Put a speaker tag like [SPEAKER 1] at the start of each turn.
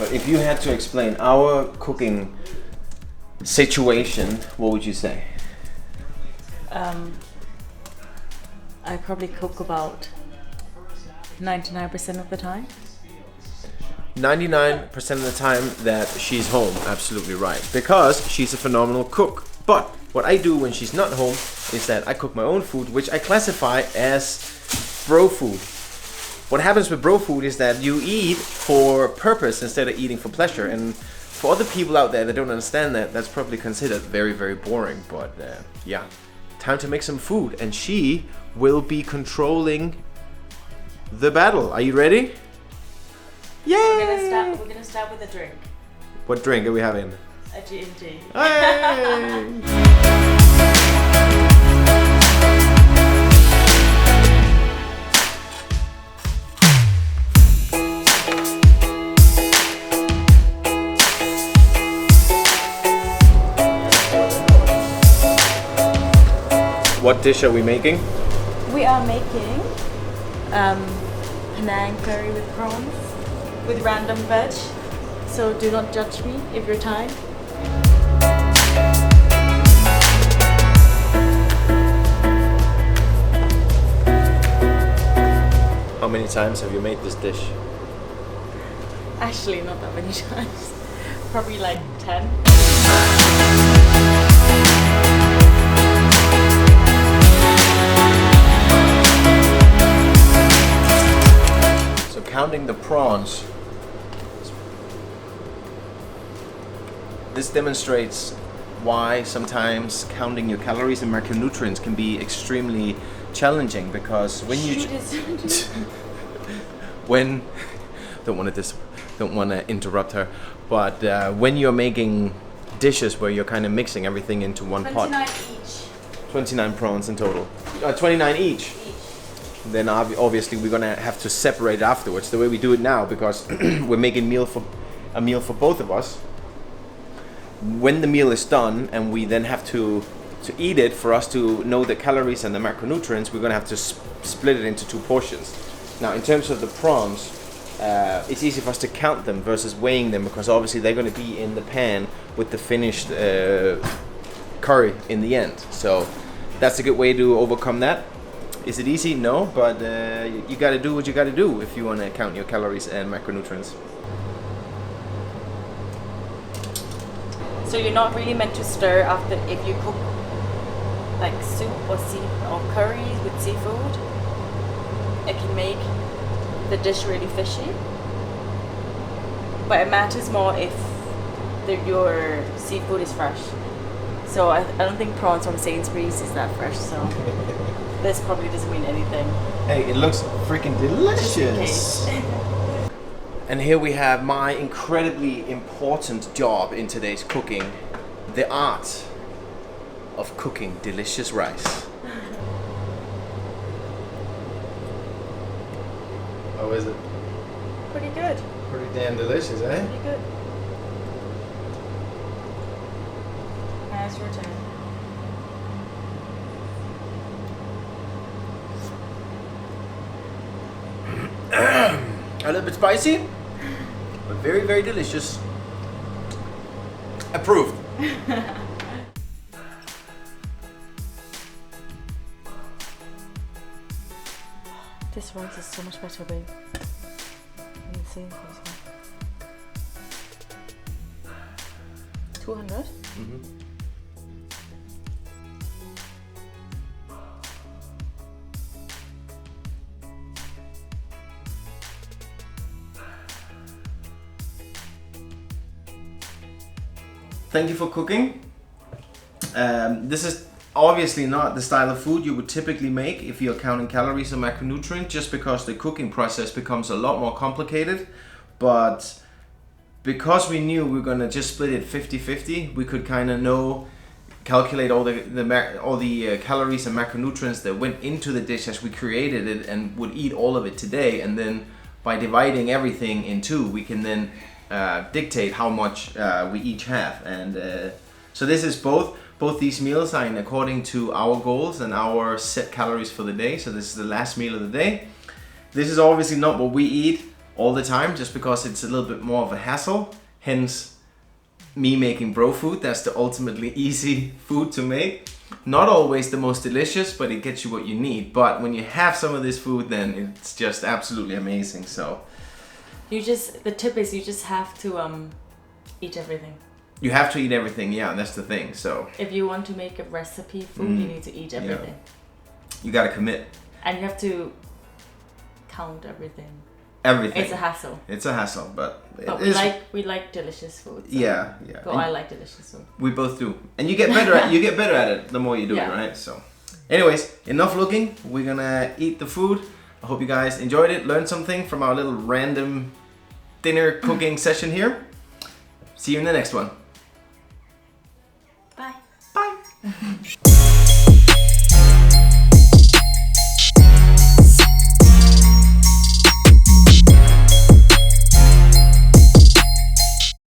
[SPEAKER 1] But if you had to explain our cooking situation, what would you say?
[SPEAKER 2] I probably cook about 99% of the time.
[SPEAKER 1] 99% of the time that she's home, absolutely right. Because she's a phenomenal cook. But what I do when she's not home is that I cook my own food, which I classify as bro food. What happens with bro food is that you eat for purpose instead of eating for pleasure. And for other people out there that don't understand that, that's probably considered very, very boring. But yeah, time to make some food. And she will be controlling the battle. Are you ready? Yay!
[SPEAKER 2] We're gonna start with a drink.
[SPEAKER 1] What drink are we having?
[SPEAKER 2] A G&T.
[SPEAKER 1] Hey! What dish are we making?
[SPEAKER 2] We are making Penang curry with prawns with random veg. So do not judge me if you're Thai.
[SPEAKER 1] How many times have you made this dish?
[SPEAKER 2] Actually, not that many times. Probably like 10.
[SPEAKER 1] So counting the prawns. This demonstrates why sometimes counting your calories and macronutrients can be extremely challenging, because when you when don't want to interrupt her, but when you're making dishes where you're kind of mixing everything into one
[SPEAKER 2] 29
[SPEAKER 1] pot,
[SPEAKER 2] each.
[SPEAKER 1] 29 prawns in total, 29 each. Then obviously we're gonna have to separate afterwards the way we do it now, because we're making a meal for both of us. When the meal is done and we then have to eat it, for us to know the calories and the macronutrients, we're going to have to split it into two portions. Now, in terms of the prawns, it's easy for us to count them versus weighing them, because obviously they're going to be in the pan with the finished curry in the end. So that's a good way to overcome that. Is it easy? No, but you got to do what you got to do if you want to count your calories and macronutrients.
[SPEAKER 2] So you're not really meant to stir after if you cook like soup or curry with seafood. It can make the dish really fishy. But it matters more if your seafood is fresh. So I don't think prawns from Sainsbury's is that fresh. So this probably doesn't mean anything.
[SPEAKER 1] Hey, it looks freaking delicious.
[SPEAKER 2] Just in case.
[SPEAKER 1] And here we have my incredibly important job in today's cooking, the art of cooking delicious rice. How is it?
[SPEAKER 2] Pretty good.
[SPEAKER 1] Pretty damn delicious, eh?
[SPEAKER 2] Pretty good. Now it's your turn.
[SPEAKER 1] A little bit spicy, but very, very delicious. Approved.
[SPEAKER 2] This rice is so much better, babe. Let me see. 200?
[SPEAKER 1] Mm-hmm. Thank you for cooking. This is obviously not the style of food you would typically make if you're counting calories and macronutrients, just because the cooking process becomes a lot more complicated. But because we knew we were gonna just split it 50-50, we could kind of calculate all the calories and macronutrients that went into the dish as we created it, and would eat all of it today. And then by dividing everything in two, we can then dictate how much we each have. And so this is both these meals are in according to our goals and our set calories for the day. So this is the last meal of the day. This is obviously not what we eat all the time, just because it's a little bit more of a hassle. Hence me making bro food. That's the ultimately easy food to make. Not always the most delicious, but it gets you what you need. But when you have some of this food, then it's just absolutely amazing. So
[SPEAKER 2] the tip is you just have to eat everything.
[SPEAKER 1] you have to eat everything, yeah, that's the thing. So
[SPEAKER 2] if you want to make a recipe food, you need to eat everything.
[SPEAKER 1] You gotta commit.
[SPEAKER 2] And you have to count everything.
[SPEAKER 1] Everything.
[SPEAKER 2] It's a hassle.
[SPEAKER 1] It's a hassle, but
[SPEAKER 2] we like delicious food. So.
[SPEAKER 1] Yeah.
[SPEAKER 2] But I like delicious food.
[SPEAKER 1] We both do, and you get better at it the more you do it, right? So, anyways, enough looking. We're gonna eat the food. I hope you guys enjoyed it, learned something from our little random dinner cooking session here. See you in the next one.
[SPEAKER 2] Bye.
[SPEAKER 1] Bye.